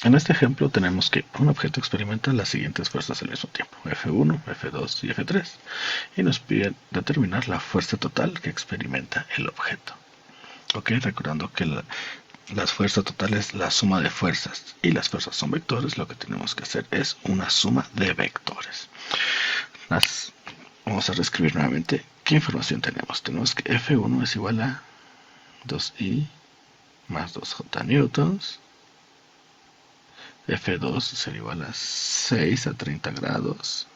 En este ejemplo tenemos que un objeto experimenta las siguientes fuerzas al mismo tiempo, F1, F2 y F3, y nos pide determinar la fuerza total que experimenta el objeto. Ok, recordando que las fuerzas totales es la suma de fuerzas y las fuerzas son vectores, lo que tenemos que hacer es una suma de vectores. Vamos a reescribir nuevamente qué información tenemos. Tenemos que F1 es igual a 2i más 2j newtons. F2 sería igual a 6 a 30 grados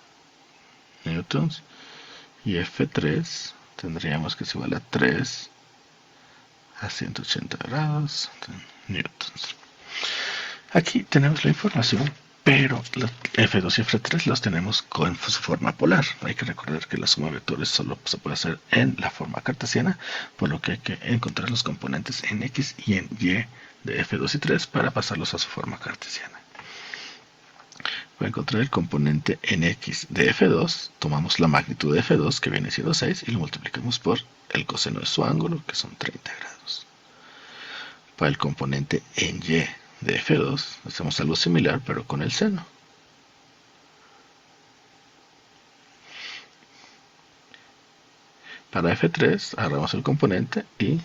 newtons. Y F3 tendríamos que es igual a 3 a 180 grados newtons. Aquí tenemos la información, pero los F2 y F3 los tenemos con su forma polar. Hay que recordar que la suma de vectores solo se puede hacer en la forma cartesiana, por lo que hay que encontrar los componentes en X y en Y de F2 y 3 para pasarlos a su forma cartesiana. Para encontrar el componente en X de F2, tomamos la magnitud de F2, que viene siendo 6, y lo multiplicamos por el coseno de su ángulo, que son 30 grados. Para el componente en Y de F2, hacemos algo similar, pero con el seno. Para F3, agarramos el componente y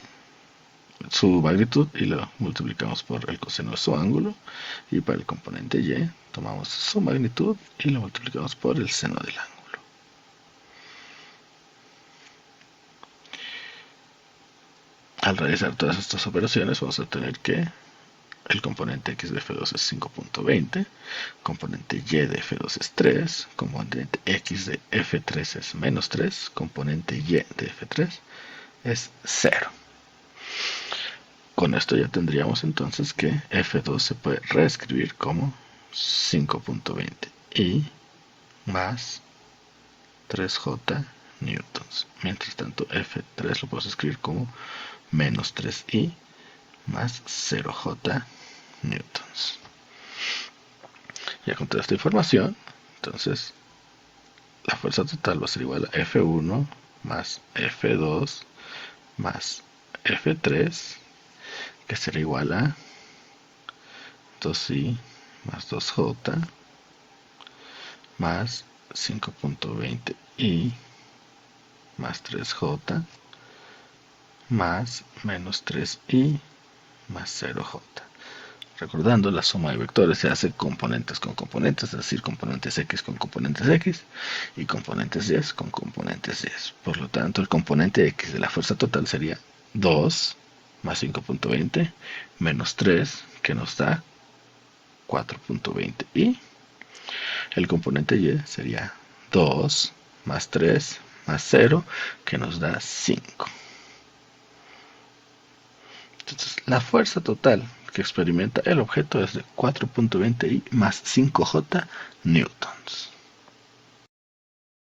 su magnitud y lo multiplicamos por el coseno de su ángulo. Y para el componente Y, tomamos su magnitud y lo multiplicamos por el seno del ángulo. Al realizar todas estas operaciones, vamos a tener que el componente X de F2 es 5.20, componente Y de F2 es 3, componente X de F3 es menos 3, componente Y de F3 es 0. Con esto ya tendríamos entonces que F2 se puede reescribir como 5.20 y más 3J newtons. Mientras tanto, F3 lo puedo escribir como menos 3i más 0J newtons. Ya con toda esta información, entonces la fuerza total va a ser igual a F1 más F2 más F3, que será igual a 2i más 2j más 5.20i más 3j más menos 3i más 0j. Recordando, la suma de vectores se hace componentes con componentes, es decir, componentes x con componentes x y componentes y con componentes y. Por lo tanto, el componente x de la fuerza total sería 2 más 5.20 menos 3, que nos da 4.20 y el componente y sería 2 más 3 más 0, que nos da 5. Entonces, la fuerza total que experimenta el objeto es de 4.20i más 5j newtons.